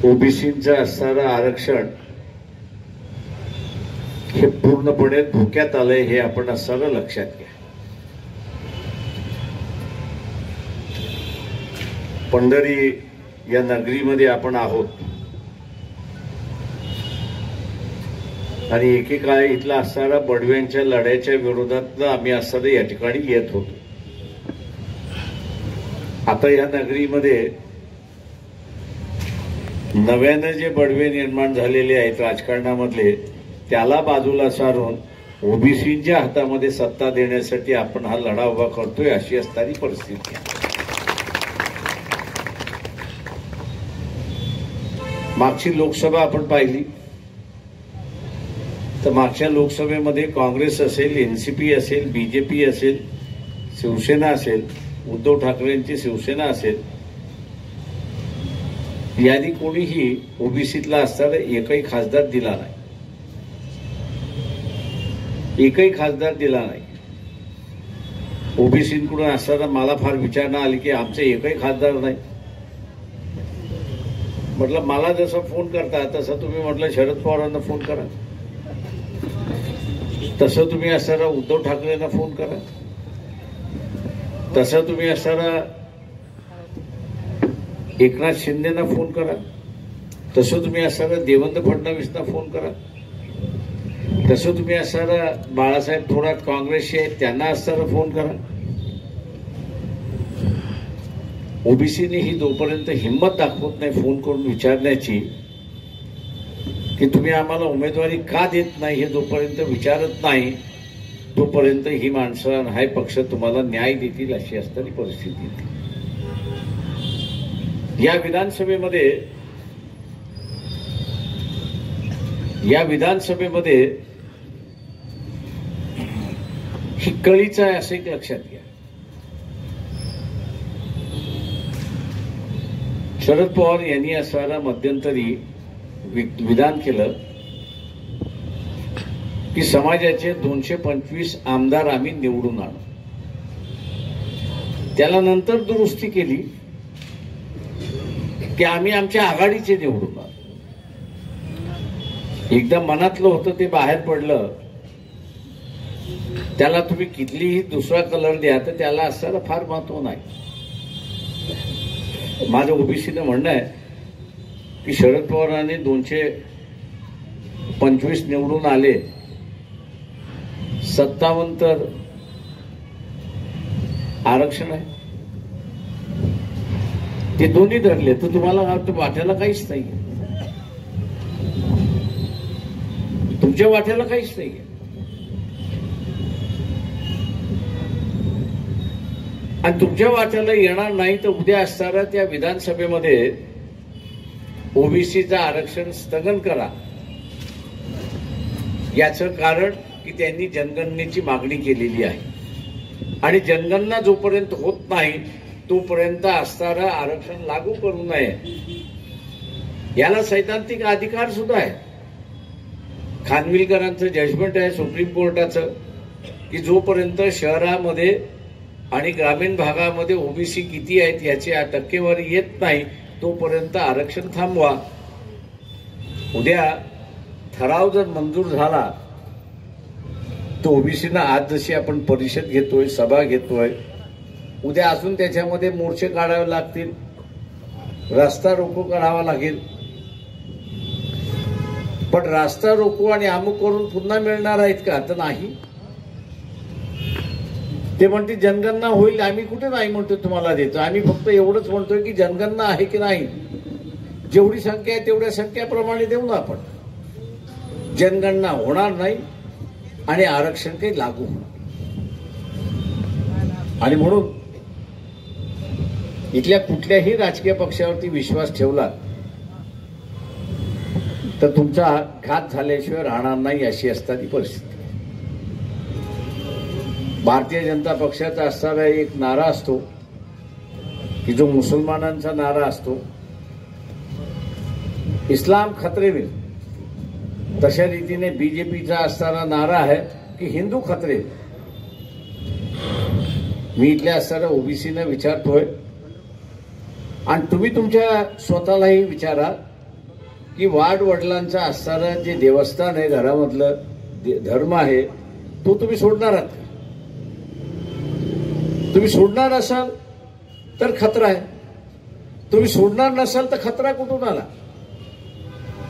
ओबीसीचं असणारं आरक्षण हे पूर्णपणे धोक्यात आलंय हे आपण असणारं लक्षात घ्या. पंढरी या नगरीमध्ये आपण आहोत आणि एकेकाळी इथला असणारा बडव्यांच्या लढ्याच्या विरोधात आम्ही असणारे या ठिकाणी येत होतो. आता या नगरीमध्ये नव्याने जे बडवे निर्माण झालेले आहेत राजकारणामधले त्याला बाजूला सारून ओबीसीच्या हातामध्ये सत्ता देण्यासाठी आपण हा लढा उभा करतोय अशी असणारी परिस्थिती. मागची लोकसभा आपण पाहिली तर मागच्या लोकसभेमध्ये काँग्रेस असेल, एनसीपी असेल, बीजेपी असेल, शिवसेना असेल, उद्धव ठाकरेंची शिवसेना असेल, यादी कोणीही ओबीसीतला असताना एकही खासदार दिला नाही. एकही खासदार दिला नाही. ओबीसीकडून असताना मला फार विचारणा आली की आमचे एकही खासदार नाही. म्हटलं मला जसं फोन करता तसं तुम्ही म्हटलं शरद पवारांना फोन करा, तसं तुम्ही असताना उद्धव ठाकरेंना फोन करा, तसं तुम्ही असताना एकनाथ शिंदेना फोन करा, तसं तुम्ही असताना देवेंद्र फडणवीसना फोन करा, तसं तुम्ही असताना बाळासाहेब थोरात काँग्रेसचे आहेत त्यांना असताना फोन करा. ओबीसीने ही जोपर्यंत हिंमत दाखवत नाही फोन करून विचारण्याची की तुम्ही आम्हाला उमेदवारी का देत नाही हे जोपर्यंत विचारत नाही तोपर्यंत ही माणसं हा पक्ष तुम्हाला न्याय देतील अशी असणारी परिस्थिती. या विधानसभेमध्ये ही कळीच आहे असं एक लक्षात घ्या. शरद पवार यांनी असणारा मध्यंतरी विधान केलं की समाजाचे 225 आमदार आम्ही निवडून आणू. त्याला नंतर दुरुस्ती केली की आम्ही आमच्या आघाडीचे निवडून आणू. एकदा मनातलं होतं ते बाहेर पडलं. त्याला तुम्ही कितीही दुसरा कलर द्या तर त्याला असणारा फार महत्व नाही. माझं ओबीसीनं म्हणणं आहे की शरद पवारांनी 225 निवडून आले, 57 तर आरक्षण आहे. ते दोन्ही धरले तर तुम्हाला वाट्याला काहीच नाही. तुमच्या वाट्याला काहीच नाही. आणि तुमच्या वाट्याला येणार नाही तर उद्या असणाऱ्या त्या विधानसभेमध्ये ओबीसीचं आरक्षण स्थगन करा. याचं कारण की त्यांनी जनगणनेची मागणी केलेली आहे आणि जनगणना जोपर्यंत होत नाही तोपर्यंत असणारं आरक्षण लागू करू नये. याला सैद्धांतिक अधिकार सुद्धा आहे. खानविलकरांचं जजमेंट आहे सुप्रीम कोर्टाचं की जोपर्यंत शहरामध्ये आणि ग्रामीण भागामध्ये ओबीसी किती आहेत याची टक्केवारी येत नाही तोपर्यंत आरक्षण थांबवा. उद्या ठराव जर मंजूर झाला तर ओबीसीना आज जशी आपण परिषद घेतोय, सभा घेतोय, उद्या अजून त्याच्यामध्ये मोर्चे काढावे लागतील, रास्ता रोको करावा लागेल. पण रास्ता रोको आणि अमुक करून पुन्हा मिळणार आहेत का? तर नाही. ते म्हणते जनगणना होईल. आम्ही कुठे नाही म्हणतो तुम्हाला देतो. आम्ही फक्त एवढंच म्हणतोय की जनगणना आहे की नाही, जेवढी संख्या आहे तेवढ्या संख्याप्रमाणे देऊ ना आपण. जनगणना होणार नाही आणि आरक्षण काही लागू होणार. आणि म्हणून इथल्या कुठल्याही राजकीय पक्षावरती विश्वास ठेवला तर तुमचा घात झाल्याशिवाय राहणार नाही अशी असणारी परिस्थिती. भारतीय जनता पक्षाचा असणारा एक नारा असतो की जो मुसलमानांचा नारा असतो, इस्लाम खतरे में. तशा रीतीने बीजेपीचा असणारा नारा आहे की हिंदू खतरे. मी इथल्या असणाऱ्या ओबीसीने विचारतोय आणि तुम्ही तुमच्या स्वतःलाही विचारा की वाड वडिलांचा असणारं जे देवस्थान आहे, घरामधलं धर्म आहे, तो तुम्ही सोडणार आहात का? तुम्ही सोडणार असाल तर खतरा आहे, तुम्ही सोडणार नसाल तर खतरा कुठून आला?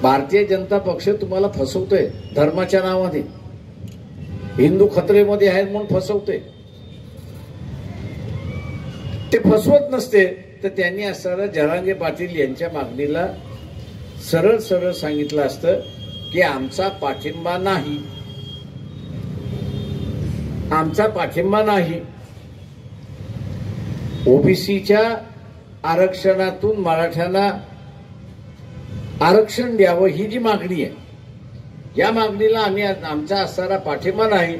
भारतीय जनता पक्ष तुम्हाला फसवतोय धर्माच्या नावाने, हिंदू खतरेमध्ये आहेत म्हणून फसवतोय. ते फसवत नसते तर त्यांनी असणारा जरांगे पाटील यांच्या मागणीला सरळ सरळ सांगितलं असतं की आमचा पाठिंबा नाही, आमचा पाठिंबा नाही. ओबीसीच्या आरक्षणातून मराठ्यांना आरक्षण द्यावं ही जी मागणी आहे, या मागणीला आम्ही आमचा असणारा पाठिंबा नाही.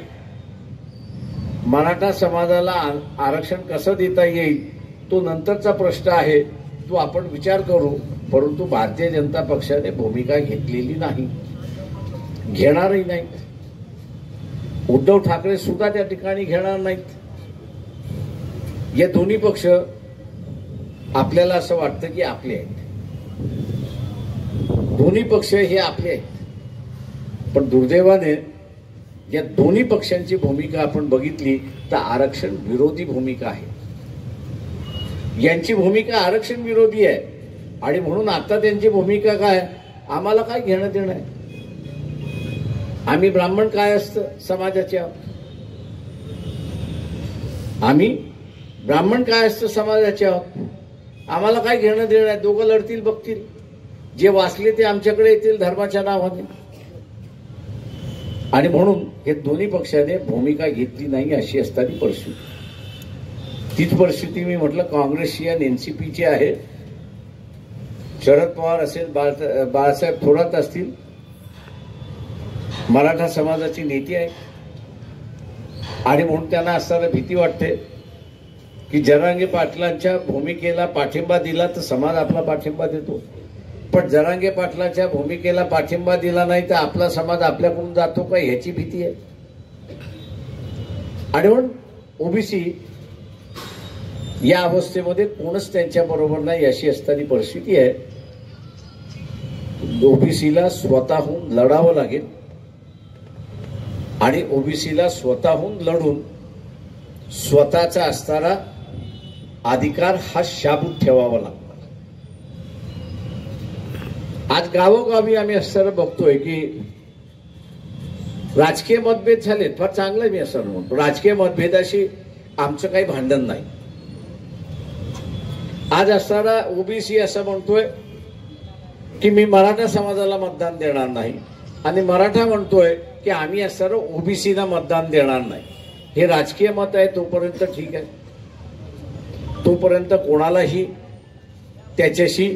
मराठा समाजाला आरक्षण कसं देता येईल तो नंतरचा प्रश्न आहे, तो आपण विचार करू. परंतु भारतीय जनता पक्षाने भूमिका घेतलेली नाही, घेणारही नाही. उद्धव ठाकरे सुद्धा त्या ठिकाणी घेणार नाहीत. या दोन्ही पक्ष आपल्याला असं वाटतं की आपले आहेत, दोन्ही पक्ष हे आपले आहेत. पण दुर्दैवाने या दोन्ही पक्षांची भूमिका आपण बघितली तर आरक्षण विरोधी भूमिका आहे. यांची भूमिका आरक्षण विरोधी आहे आणि म्हणून आता त्यांची भूमिका काय, आम्हाला काय घेणं देणं आहे, आम्ही ब्राह्मण काय असतं समाजाचे आहोत, आम्ही ब्राह्मण काय असतं समाजाचे आहोत, आम्हाला काय घेणं देणं आहे. दोघं लढतील बघतील, जे वाचले ते आमच्याकडे येतील धर्माच्या नावाने. आणि म्हणून हे दोन्ही पक्षाने भूमिका घेतली नाही अशी असताना परिस्थिती, तीच परिस्थिती मी म्हटलं काँग्रेसची आणि एनसीपीची आहे. शरद पवार असेल, बाळासाहेब थोरात असतील, मराठा समाजाची नेते आहे आणि म्हणून त्यांना असताना भीती वाटते की जरांगे पाटलांच्या भूमिकेला पाठिंबा दिला तर समाज आपला पाठिंबा देतो, पण जरांगे पाटलांच्या भूमिकेला पाठिंबा दिला नाही तर आपला समाज आपल्याकडून जातो का ह्याची भीती आहे. आणि म्हणून ओबीसी या अवस्थेमध्ये कोणच त्यांच्या बरोबर नाही अशी असताना परिस्थिती आहे. ओबीसीला स्वतःहून लढावं लागेल आणि ओबीसीला स्वतःहून लढून स्वतःचा असणारा अधिकार हा शाबूत ठेवावा लागतो. आज गावोगावी आम्ही असताना बघतोय की राजकीय मतभेद झालेत, फार चांगलं मी असं म्हणतो. राजकीय मतभेदाशी आमचं काही भांडण नाही. आज असणारा ओबीसी असं म्हणतोय की मी मराठा समाजाला मतदान देणार नाही आणि मराठा म्हणतोय की आम्ही असणारा ओबीसीला मतदान देणार नाही. हे राजकीय मत आहे, तोपर्यंत ठीक आहे, तोपर्यंत कोणालाही त्याच्याशी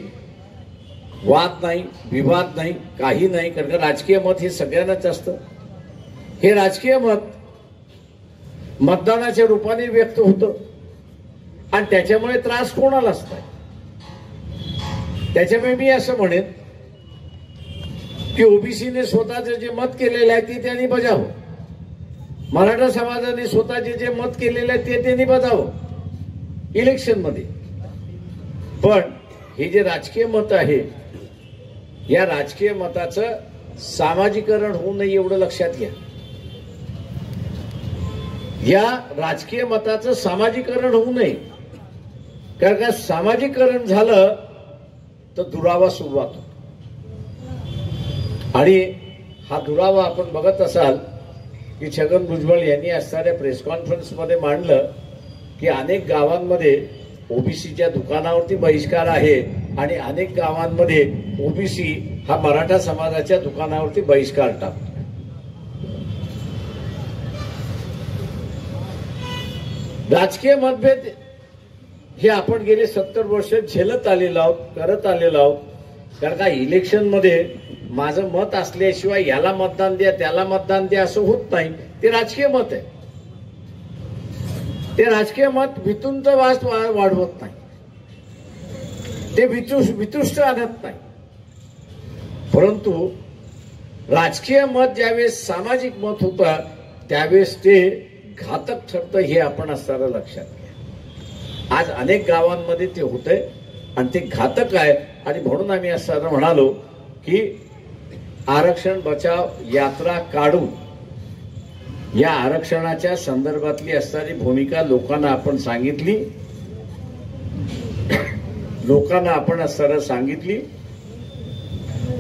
वाद नाही, विवाद नाही, काही नाही. कारण का राजकीय मत हे सगळ्यांनाच असतं. हे राजकीय मत मतदानाच्या रूपाने व्यक्त होतं आणि त्याच्यामुळे त्रास कोणालाच नाही. त्याच्यामुळे मी असं म्हणेन की ओबीसीने स्वतःचं जे मत केलेलं आहे ते त्यांनी बजावं, मराठा समाजाने स्वतःचे जे मत केलेलं आहे ते त्यांनी बजावं इलेक्शनमध्ये. पण हे जे राजकीय मत आहे, या राजकीय मताचं सामाजिकरण होऊ नये एवढं लक्षात घ्या. या राजकीय मताचं सामाजिकरण होऊ नये, कारण का सामाजिकरण झालं तर दुरावा सुरुवात होतो. आणि हा दुरावा आपण बघत असाल की छगन भुजबळ यांनी असणाऱ्या प्रेस कॉन्फरन्समध्ये मांडलं की अनेक गावांमध्ये ओबीसीच्या दुकानावरती बहिष्कार आहे आणि अनेक गावांमध्ये ओबीसी हा मराठा समाजाच्या दुकानावरती बहिष्कार टाकतो. राजकीय मतभेद हे आपण गेले 70 वर्ष झेलत आलेलो आहोत, करत आलेलो आहोत. कारण का इलेक्शनमध्ये माझं मत असल्याशिवाय याला मतदान द्या त्याला मतदान द्या असं होत नाही. ते राजकीय मत आहे. ते राजकीय मत वितुंत वास वाढवत नाही, ते वितुष्ट आणत नाही. परंतु राजकीय मत ज्यावेळेस सामाजिक मत होतं त्यावेळेस ते घातक ठरतं, हे आपण असताना लक्षात घ्या. आज अनेक गावांमध्ये ते होतंय आणि ते घातक आहे. आणि म्हणून आम्ही असताना म्हणालो की आरक्षण बचाव यात्रा काढून या आरक्षणाच्या संदर्भातली असणारी भूमिका लोकांना आपण सांगितली, लोकांना आपण सरळ सांगितली,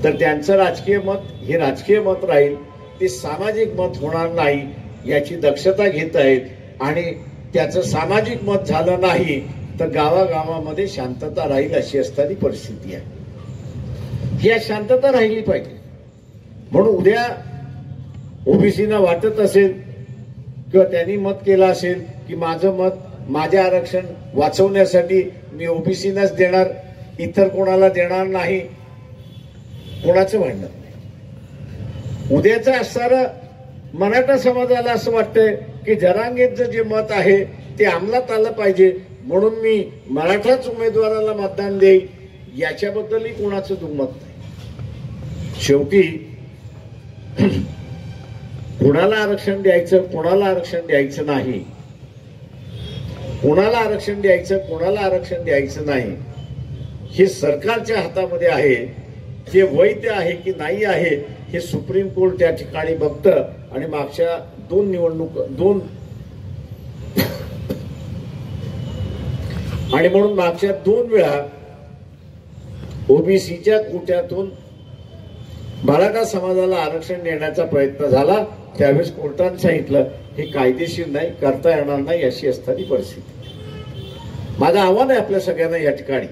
तर त्यांचं राजकीय मत हे राजकीय मत राहील, ते सामाजिक मत होणार नाही याची दक्षता घेत आहेत। आणि त्याचं सामाजिक मत झालं नाही तर गावागावामध्ये शांतता राहील अशी असणारी परिस्थिती आहे। या शांतता राहिली पाहिजे म्हणून उद्या ओबीसीना वाटत असेल किंवा त्यांनी मत केलं असेल की माझं मत माझे आरक्षण वाचवण्यासाठी मी ओबीसीनाच देणार, इतर कोणाला देणार नाही, कोणाचं म्हणणं नाही। उद्याचं असणारं मराठा समाजाला असं वाटतंय की जरांगेचं जे मत आहे ते अंमलात आलं पाहिजे म्हणून मी मराठाच उमेदवाराला मतदान देईल, याच्याबद्दलही कोणाचं दुमत नाही। शेवटी कोणाला आरक्षण द्यायचं, कोणाला आरक्षण द्यायचं नाही, कोणाला आरक्षण द्यायचं, कोणाला आरक्षण द्यायचं नाही, हे सरकारच्या हातामध्ये आहे। जे वैध आहे की नाही आहे हे सुप्रीम कोर्ट त्या ठिकाणी बघतं आणि मागच्या म्हणून मागच्या 2 वेळा ओबीसीच्या कोट्यातून मराठा समाजाला आरक्षण देण्याचा प्रयत्न झाला, त्यावेळेस कोर्टाने सांगितलं हे कायदेशीर नाही, करता येणार नाही अशी असणारी परिस्थिती। माझं आव्हान आहे आपल्या सगळ्यांना या ठिकाणी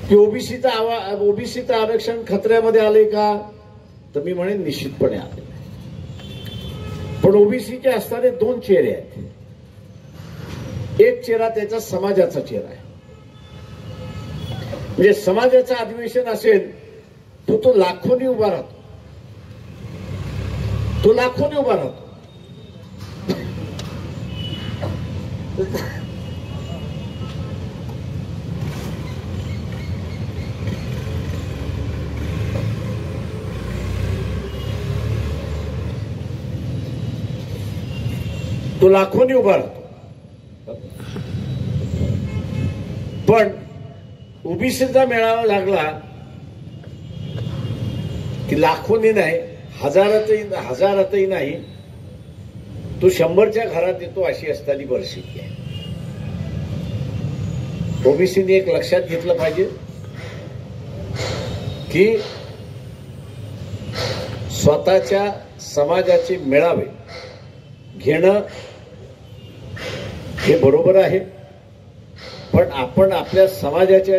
की ओबीसीचं आरक्षण खतऱ्यामध्ये आले का, तर मी म्हणेन निश्चितपणे आले। पण ओबीसीचे असणारे 2 चेहरे आहेत। एक चेहरा त्याचा समाजाचा चेहरा आहे, म्हणजे समाजाचं अधिवेशन असेल तो लाखोनी उभा राहतो, तो लाखोनी उभा राहतो। तो लाखोनी उभा राहतो, पण ओबीसीचा मेळावा लागला की लाखोनी नाही, हजारातही नाही, तो 100च्या घरात येतो अशी असणारी परिस्थिती आहे। ओबीसीने एक लक्षात घेतलं पाहिजे की स्वतःच्या समाजाचे मेळावे घेणं हे बरोबर आहे, पण आपण आपल्या समाजाच्या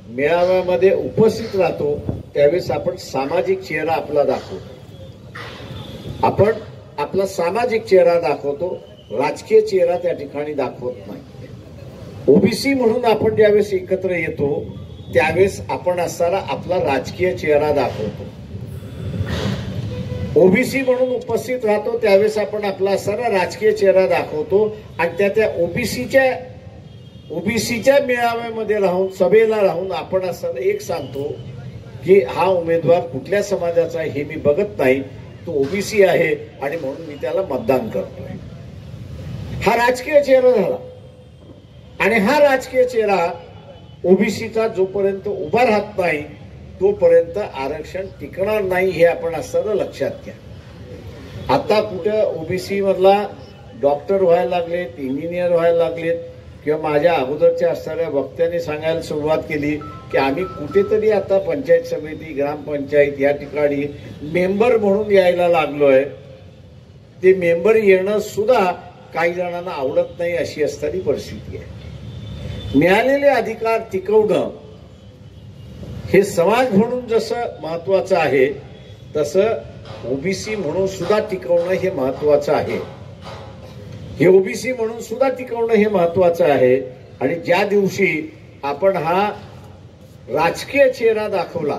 मेळाव्यामध्ये उपस्थित राहतो त्यावेळेस आपण सामाजिक चेहरा आपला दाखवतो, आपण आपला सामाजिक चेहरा दाखवतो, राजकीय चेहरा त्या ठिकाणी दाखवत नाही। ओबीसी म्हणून आपण ज्यावेळेस एकत्र येतो त्यावेळेस आपण असणारा आपला राजकीय चेहरा दाखवतो, ओबीसी म्हणून उपस्थित राहतो त्यावेळेस आपण आपला असणारा राजकीय चेहरा दाखवतो आणि त्या ओबीसीच्या मेळाव्यामध्ये राहून, सभेला राहून आपण असं एक सांगतो की हा उमेदवार कुठल्या समाजाचा आहे हे मी बघत नाही, तो ओबीसी आहे आणि म्हणून मी त्याला मतदान करतोय। हा राजकीय चेहरा झाला आणि हा राजकीय चेहरा ओबीसीचा जोपर्यंत उभा राहत नाही तोपर्यंत आरक्षण टिकणार नाही, हे आपण असं लक्षात घ्या। आता कुठं ओबीसी मधला डॉक्टर व्हायला लागलेत, इंजिनियर व्हायला लागलेत, किंवा माझ्या अगोदरच्या असणाऱ्या वक्त्यांनी सांगायला सुरुवात केली की आम्ही कुठेतरी आता पंचायत समिती, ग्रामपंचायत या ठिकाणी मेंबर म्हणून यायला लागलोय। ते मेंबर येणं सुद्धा काही जणांना आवडत नाही अशी असणारी परिस्थिती आहे। मिळालेले अधिकार टिकवणं हे समाज म्हणून जसं महत्वाचं आहे तसं ओबीसी म्हणून सुद्धा टिकवणं हे महत्वाचं आहे। हे ओबीसी म्हणून सुद्धा टिकवणं हे महत्वाचं आहे। आणि ज्या दिवशी आपण हा राजकीय चेहरा दाखवला,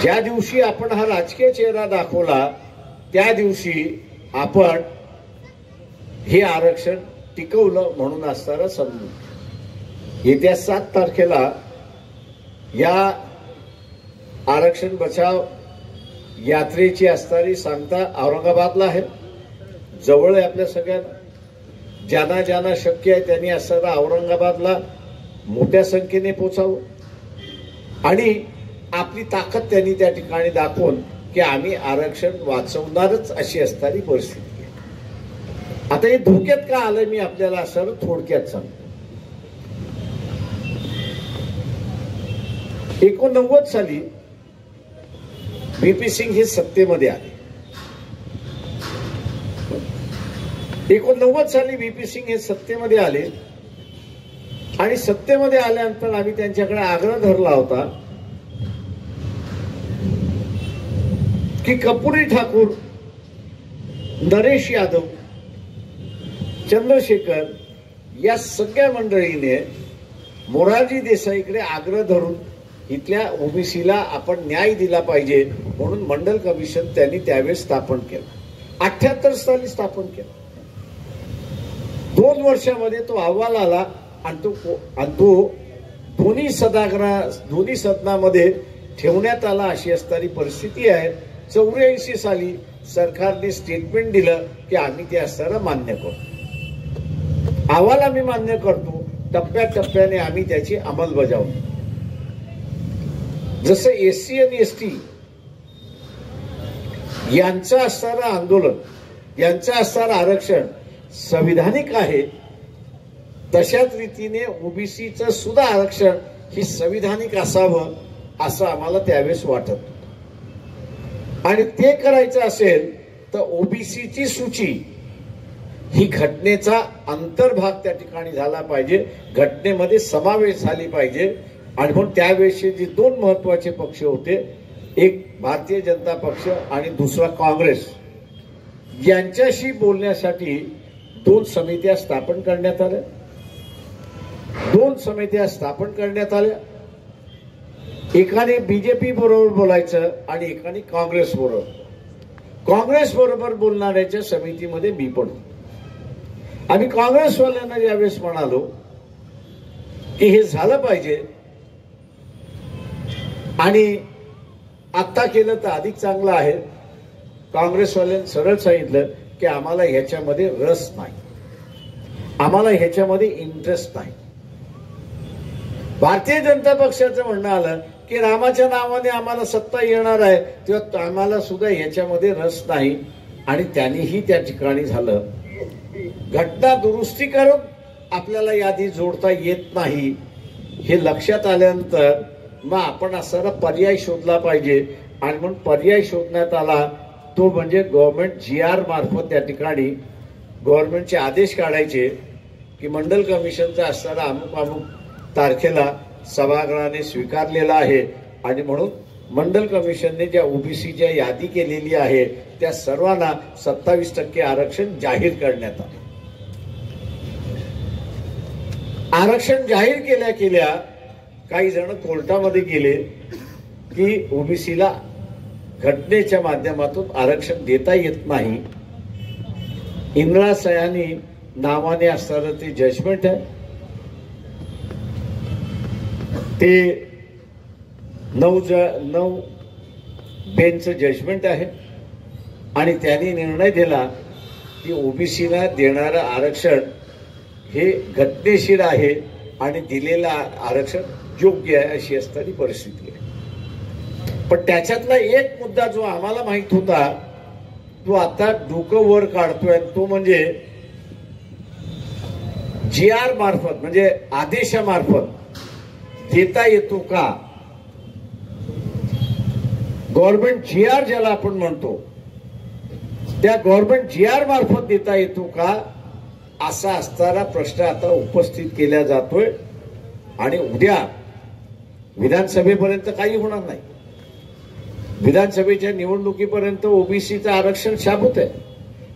ज्या दिवशी आपण हा राजकीय चेहरा दाखवला त्या दिवशी आपण हे आरक्षण टिकवलं म्हणून असणारं समजू। येत्या 7 तारखेला या आरक्षण बचाव यात्रेची असणारी सांगता औरंगाबादला आहे, जवळ आहे आपल्या सगळ्यांना। ज्यांना ज्यांना शक्य आहे त्यांनी असणारा औरंगाबादला मोठ्या संख्येने पोचावं। आणि आपली ताकद त्यांनी त्या ठिकाणी दाखवून की आम्ही आरक्षण वाचवणारच अशी असणारी परिस्थिती आहे. आता हे धोक्यात का आलं मी आपल्याला असं थोडक्यात सांगतो. 89 साली व्ही.पी. सिंग हे सत्तेमध्ये आले. 89 साली व्ही.पी. सिंग हे सत्तेमध्ये आले आणि सत्तेमध्ये आल्यानंतर आम्ही त्यांच्याकडे आग्रह धरला होता की कर्पूरी ठाकूर, नरेश यादव, चंद्रशेखर या सगळ्या मंडळीने मोरारजी देसाईकडे आग्रह धरून इथल्या ओबीसीला आपण न्याय दिला पाहिजे म्हणून मंडल कमिशन त्यांनी त्यावेळेस स्थापन केलं. 78 साली स्थापन केलं. 2 वर्षामध्ये तो अहवाल आला आणि तो दोन्ही सदनामध्ये ठेवण्यात आला अशी असणारी परिस्थिती आहे. 84 साली सरकारने स्टेटमेंट दिलं की आम्ही ते असताना मान्य करतो. अहवाल आम्ही मान्य करतो. टप्प्याटप्प्याने आम्ही त्याची अंमलबजावणी. जसं एससी आणि एसटी यांचं असणारं आंदोलन, यांचं असणारं आरक्षण संविधानिक आहे, तशाच रीतीने ओबीसीचं सुद्धा आरक्षण ही संविधानिक असावं असं आम्हाला त्यावेळेस वाटत होतं. आणि ते करायचं असेल तर ओबीसीची सूची ही घटनेचा अंतर्भाग त्या ठिकाणी झाला पाहिजे, घटनेमध्ये समावेश झाली पाहिजे. आणि म्हणून त्यावेळेसचे जे 2 महत्वाचे पक्ष होते, एक भारतीय जनता पक्ष आणि दुसरा काँग्रेस, यांच्याशी बोलण्यासाठी 2 समित्या स्थापन करण्यात आल्या. 2 समित्या स्थापन करण्यात आल्या. एकाने बीजेपी बरोबर बोलायचं आणि एकाने काँग्रेस बरोबर. काँग्रेस बरोबर बोलणाऱ्याच्या समितीमध्ये मी पण. आम्ही काँग्रेसवाल्यांना यावेळेस म्हणालो की हे झालं पाहिजे आणि आत्ता केलं तर अधिक चांगलं आहे. काँग्रेसवाल्यांनी सरळ सांगितलं की आम्हाला ह्याच्यामध्ये रस नाही, आम्हाला ह्याच्यामध्ये इंटरेस्ट नाही. भारतीय जनता पक्षाचं म्हणणं आलं की रामाच्या नावाने आम्हाला सत्ता येणार आहे तेव्हा आम्हाला सुद्धा ह्याच्यामध्ये रस नाही. आणि त्यांनीही त्या ठिकाणी झालं. घटना दुरुस्ती करून आपल्याला यादी जोडता येत नाही हे लक्षात आल्यानंतर मग आपण असा पर्याय शोधला पाहिजे. आणि म्हणून पर्याय शोधण्यात आला तो म्हणजे गव्हर्नमेंट GR मार्फत त्या ठिकाणी गव्हर्नमेंटचे आदेश काढायचे की मंडल कमिशनचा असणारा अमुक तारखेला सभागृहाने स्वीकारलेला आहे. आणि म्हणून मंडल कमिशनने ज्या ओबीसीच्या यादी केलेली आहे त्या सर्वांना 27% आरक्षण जाहीर करण्यात आले. आरक्षण जाहीर केल्या काही जण कोर्टामध्ये गेले की ओबीसीला घटनेच्या माध्यमातून आरक्षण देता येत नाही. इंदिरा सयानी नावाने असणारं ते जजमेंट आहे, ते 9 बेंचचं जजमेंट आहे. आणि त्यांनी निर्णय दिला की ओबीसीला देणारं आरक्षण हे घटनेशीर आहे आणि दिलेलं आरक्षण योग्य आहे अशी असणारी परिस्थिती आहे. पण त्याच्यातला एक मुद्दा जो आम्हाला माहित होता तो आता डोकं वर काढतोय, तो म्हणजे GR मार्फत म्हणजे आदेशामार्फत देता येतो का. गव्हर्नमेंट GR ज्याला आपण म्हणतो त्या गव्हर्नमेंट GR मार्फत देता येतो का असा असणारा प्रश्न आता उपस्थित केला जातोय. आणि उद्या विधानसभेपर्यंत काही होणार नाही. विधानसभेच्या निवडणुकीपर्यंत ओबीसीचं आरक्षण शाबूत आहे,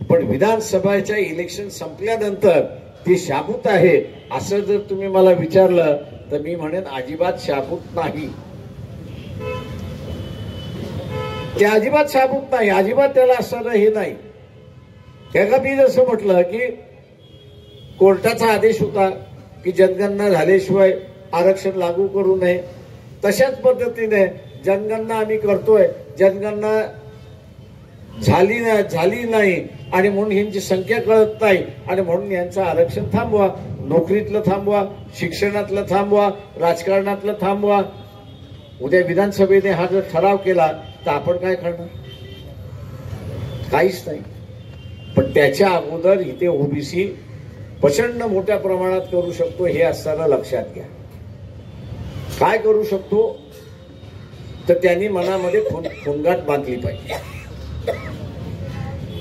पण विधानसभेच्या इलेक्शन संपल्यानंतर ते शाबूत आहे असं जर तुम्ही मला विचारलं तर मी म्हणेन अजिबात शाबूत नाही. ते अजिबात शाबूत नाही, अजिबात त्याला असणारं हे नाही. त्याला मी जसं म्हटलं की कोर्टाचा आदेश होता की जनगणना झाल्याशिवाय आरक्षण लागू करू नये, तशाच पद्धतीने जनगणना आम्ही करतोय, जनगणना झाली नाही आणि म्हणून यांची संख्या कळत नाही आणि म्हणून यांचं आरक्षण थांबवा, नोकरीतलं थांबवा, शिक्षणातलं थांबवा, राजकारणातलं थांबवा. उद्या विधानसभेने हा जर ठराव केला तर आपण काय करणार? काहीच नाही. पण त्याच्या अगोदर इथे ओबीसी प्रचंड मोठ्या प्रमाणात करू शकतो हे असताना लक्षात घ्या. काय करू शकतो तर त्यांनी मनामध्ये फुंगाट बांधली पाहिजे.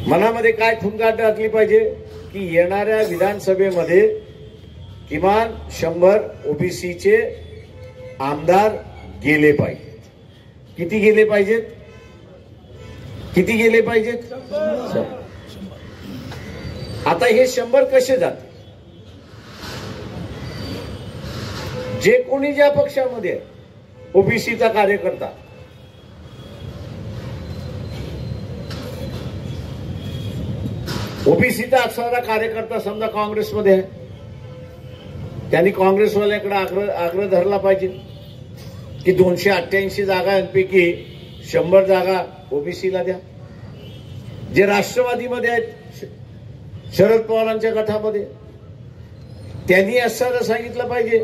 मनामध्ये काय फुंगाट घातली पाहिजे की येणाऱ्या विधानसभेमध्ये किमान 100 ओबीसीचे आमदार गेले पाहिजेत. किती गेले पाहिजेत? किती गेले पाहिजेत? आता हे 100 कसे जाते? जे कोणी ज्या पक्षामध्ये ओबीसीचा कार्यकर्ता, ओबीसीचा असणारा कार्यकर्ता समजा काँग्रेसमध्ये आहे, त्यांनी काँग्रेसवाल्याकडे आग्रह धरला पाहिजे की 288 जागांपैकी 100 जागा ओबीसीला द्या. जे राष्ट्रवादीमध्ये आहेत शरद पवारांच्या गटामध्ये, त्यांनी असं सांगितलं पाहिजे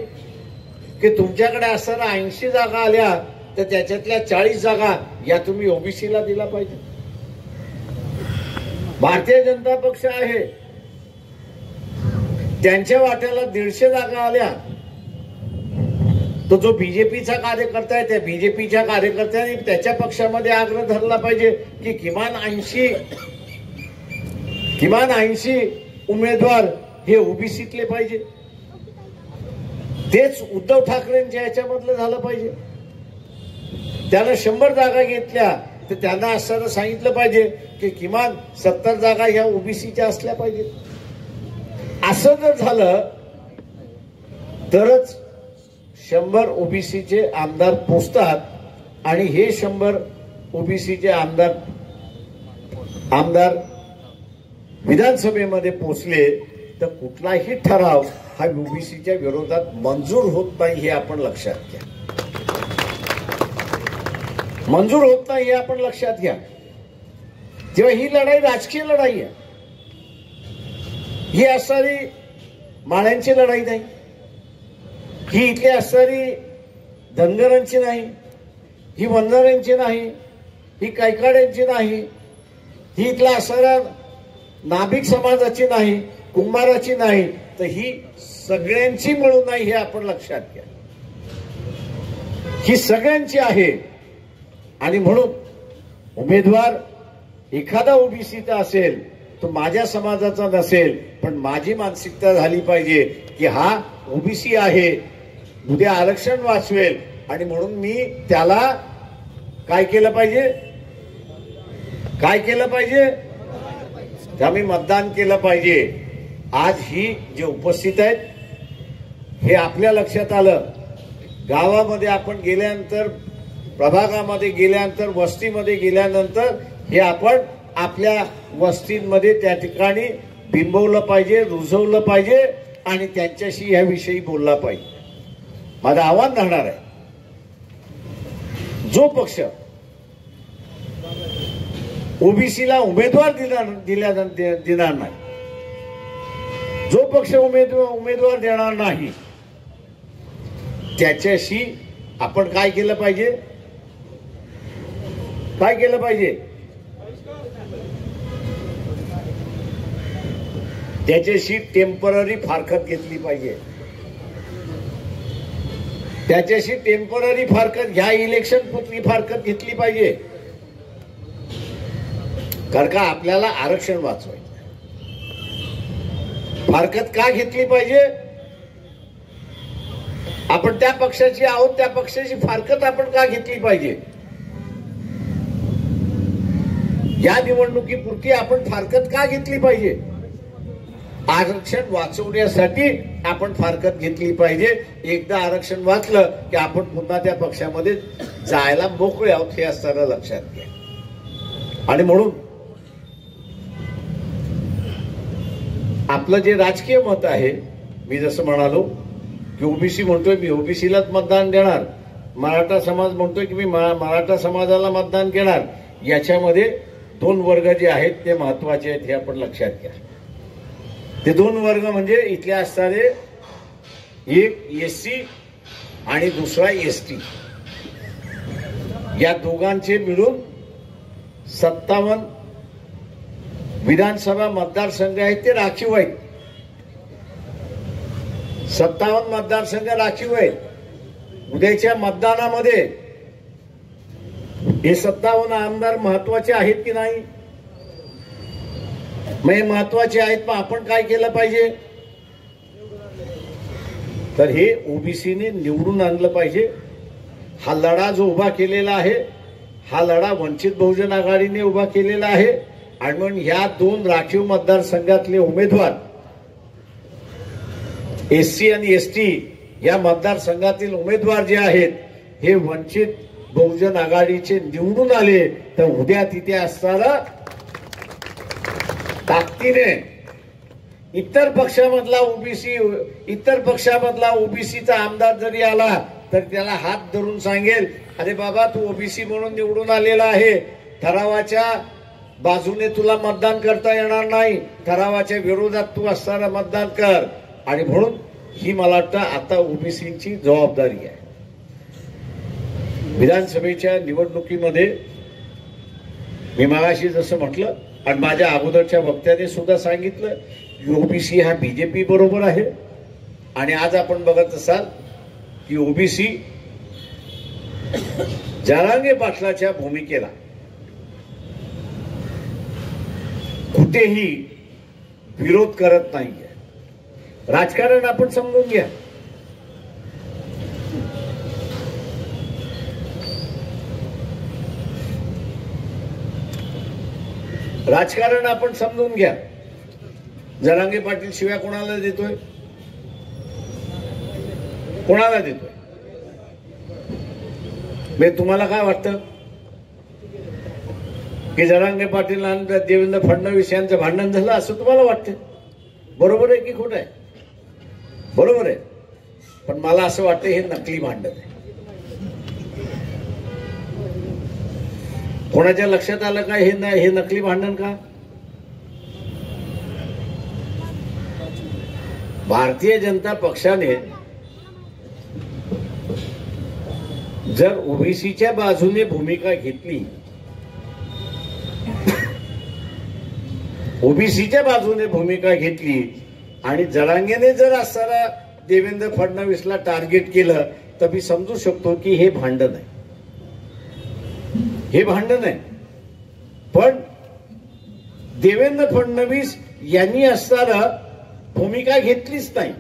की तुमच्याकडे असताना 80 जागा आल्या तर त्याच्यातल्या 40 जागा या तुम्ही ओबीसीला दिला पाहिजे. भारतीय जनता पक्ष आहे त्यांच्या वाट्याला 150 जागा आल्या, तो जो बीजेपीचा कार्यकर्ता आहे त्या बीजेपीच्या कार्यकर्त्यांनी त्याच्या पक्षामध्ये आग्रह धरला पाहिजे की किमान 80 उमेदवार हे ओबीसीतले पाहिजे. तेच उद्धव ठाकरेंच्या याच्यामधलं झालं पाहिजे. त्यानं 100 जागा घेतल्या तर त्यांना असं सांगितलं पाहिजे की किमान 70 जागा ह्या ओबीसीच्या असल्या पाहिजेत. असं जर झालं तरच 100 ओबीसीचे आमदार पोचतात आणि हे 100 ओबीसीचे आमदार विधानसभेमध्ये पोचले तर कुठलाही ठराव हा ओबीसीच्या विरोधात मंजूर होत नाही हे आपण लक्षात घ्या. मंजूर होत नाही हे आपण लक्षात घ्या. तेव्हा ही लढाई राजकीय लढाई आहे. ही असणारी माळ्यांची लढाई नाही, ही इथली असणारी धनगरांची नाही, ही वंजारांची नाही, ही कैकाड्यांची नाही, ही इथल्या असणाऱ्या नाभिक समाजाची नाही, कुंभाराची नाही, तर ही सगळ्यांची मिळून नाही हे आपण लक्षात घ्या. ही सगळ्यांची आहे. आणि म्हणून उमेदवार एखादा ओबीसीचा असेल तो माझ्या समाजाचा नसेल, पण माझी मानसिकता झाली पाहिजे की हा ओबीसी आहे, उद्या आरक्षण वाचवेल आणि म्हणून मी त्याला काय केलं पाहिजे? काय केलं पाहिजे? त्यामुळे मतदान केलं पाहिजे. आज ही जे उपस्थित आहेत हे आपल्या लक्षात आलं. गावामध्ये आपण गेल्यानंतर, प्रभागामध्ये गेल्यानंतर, वस्तीमध्ये गेल्यानंतर हे आपण आपल्या वस्तींमध्ये त्या ठिकाणी बिंबवलं पाहिजे, रुजवलं पाहिजे आणि त्यांच्याशी याविषयी बोलला पाहिजे. माझं आव्हान राहणार आहे, जो पक्ष ओबीसीला उमेदवार देणार नाही, जो पक्ष उमेदवार देणार नाही, त्याच्याशी आपण काय केलं पाहिजे? काय केलं पाहिजे? त्याच्याशी टेम्पररी फारकत घेतली पाहिजे. त्याच्याशी टेम्पररी फारकत, ह्या इलेक्शन पुरती फारकत घेतली पाहिजे. कारण का आपल्याला आरक्षण वाचवायचं. फारकत का घेतली पाहिजे? आपण त्या पक्षाची आहोत, त्या पक्षाची फारकत आपण का घेतली पाहिजे? या निवडणुकीपुरती आपण फारकत का घेतली पाहिजे? आरक्षण वाचवण्यासाठी आपण फारकत घेतली पाहिजे. एकदा आरक्षण वाचलं की आपण पुन्हा त्या पक्षामध्ये जायला मोकळे आहोत हे असताना लक्षात घ्या. आणि म्हणून आपलं जे राजकीय मत आहे, मी जसं म्हणालो की ओबीसी म्हणतोय मी ओबीसीलाच मतदान देणार, मराठा समाज म्हणतोय की मी मराठा समाजाला मतदान घेणार, याच्यामध्ये 2 वर्ग जे आहेत ते महत्वाचे आहेत हे आपण लक्षात घ्या. ते 2 वर्ग म्हणजे इथले असणारे, एक एससी आणि दुसरा एसटी. या दोघांचे मिळून 57 विधानसभा मतदारसंघ आहेत ते राखीव आहेत. 57 मतदारसंघ राखीव आहेत. उद्याच्या मतदानामध्ये हे 57 आमदार महत्वाचे आहेत की नाही? मग हे महत्वाचे आहेत, मग आपण काय केलं पाहिजे? तर हे ओबीसीने निवडून आणलं पाहिजे. हा लढा जो उभा केलेला आहे, हा लढा वंचित बहुजन आघाडीने उभा केलेला आहे. आणि म्हणून ह्या 2 राखीव मतदारसंघातले उमेदवार एससी आणि एसटी या मतदारसंघातील उमेदवार जे आहेत हे वंचित बहुजन आघाडीचे निवडून आले, तर उद्या तिथे असताना ताकदीने इतर पक्षामधला ओबीसीचा आमदार जरी आला तर त्याला हात धरून सांगेल, अरे बाबा तू ओबीसी म्हणून निवडून आलेला आहे, ठरावाच्या बाजूने तुला मतदान करता येणार नाही, ठरावाच्या विरोधात तू असताना मतदान कर. आणि म्हणून ही मला वाटतं आता ओबीसीची जबाबदारी आहे. विधानसभेच्या निवडणुकीमध्ये मी मगाशी जसं म्हटलं आणि माझ्या अगोदरच्या वक्त्याने सुद्धा सांगितलं, ओबीसी हा बीजेपी बरोबर आहे. आणि आज आपण बघत असाल की ओबीसी जरांगे पाटलाच्या भूमिकेला कुठेही विरोध करत नाहीये. राजकारण आपण समजून घ्या. राजकारण आपण समजून घ्या. जरांगे पाटील शिव्या कोणाला देतोय? कोणाला देतोय? तुम्हाला काय वाटतं की जरांगे पाटील आणि देवेंद्र फडणवीस यांचं भांडण झालं असं तुम्हाला वाटतं? बरोबर आहे की खोटं आहे? बरोबर आहे. पण मला असं वाटतं हे नकली भांडण आहे. कोणाच्या लक्षात आलं का हे नकली भांडण का? भारतीय जनता पक्षाने जर ओबीसीच्या बाजूने भूमिका घेतली, ओबीसीच्या बाजूने भूमिका घेतली आणि जरांगेने जर असताना देवेंद्र फडणवीसला टार्गेट केलं तर मी समजू शकतो की हे भांडण आहे. हे भांडण आहे. पण देवेंद्र फडणवीस यांनी असताना भूमिका घेतलीच नाही,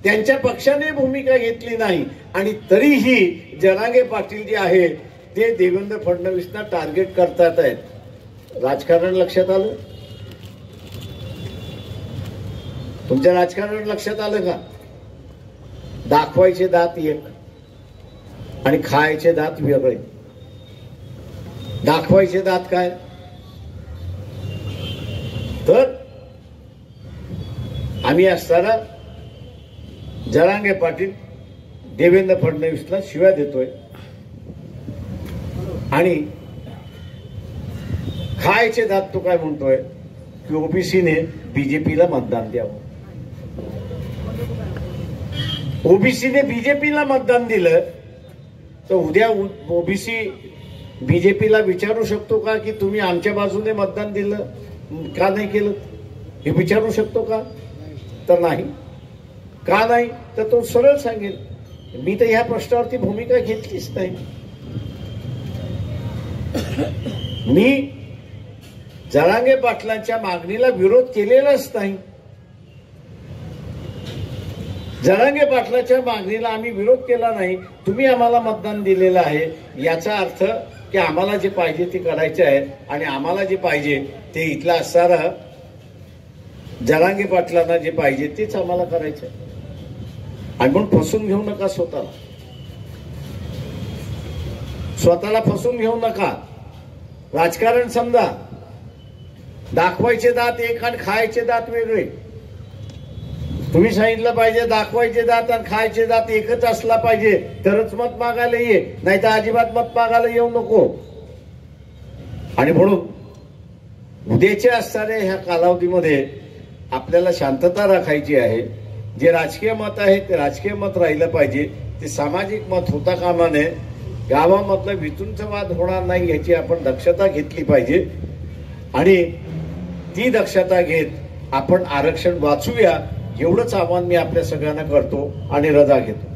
त्यांच्या पक्षाने भूमिका घेतली नाही आणि तरीही जरांगे पाटील जे आहे ते देवेंद्र फडणवीसना टार्गेट करतात आहेत. राजकारण लक्षात आलं? तुमच्या राजकारण लक्षात आलं का? दाखवायचे दात एक आणि खायचे दात वेगळे. दाखवायचे दात काय? तर आम्ही असताना जरांगे पाटील देवेंद्र फडणवीसला शिव्या देतोय आणि खायचे दात तो काय म्हणतोय की ओबीसीने बीजेपीला मतदान द्यावं. ओबीसीने बीजेपीला मतदान दिलं तर उद्या ओबीसी बीजेपीला विचारू शकतो का की तुम्ही आमच्या बाजूने मतदान दिलं का नाही केलं? हे विचारू शकतो का? तर नाही. का नाही? तर तो सरळ सांगेल, मी तर ह्या प्रश्नावरती भूमिका घेतलीच नाही. मी जरांगे पाटलांच्या मागणीला विरोध केलेलाच नाही. जरांगे पाटलाच्या मागणीला आम्ही विरोध केला नाही. तुम्ही आम्हाला मतदान दिलेलं आहे, याचा अर्थ की आम्हाला जे पाहिजे ते करायचे आहे आणि आम्हाला जे पाहिजे ते इथला असणारा जरांगे पाटलांना जे पाहिजे तेच आम्हाला करायचं आहे. आणि म्हणून फसून घेऊ नका स्वतःला. स्वतःला फसून घेऊ नका. राजकारण समजा. दाखवायचे दात एक आणि खायचे दात वेगळे. तुम्ही सांगितलं पाहिजे दाखवायचे दात आणि खायचे दात एकच असला पाहिजे तरच मत मागायला ये, नाही तर अजिबात मत मागायला येऊ नको. आणि म्हणून उद्याच्या असणाऱ्या ह्या कालावधीमध्ये आपल्याला शांतता राखायची आहे. जे राजकीय मत आहे ते राजकीय मत राहिलं पाहिजे, ते सामाजिक मत होता कामा नये. गावामधला वितूंचा वाद होणार नाही याची आपण दक्षता घेतली पाहिजे आणि ती दक्षता घेत आपण आरक्षण वाचूया एवढंच आवाहन मी आपल्या सगळ्यांना करतो आणि रजा घेतो.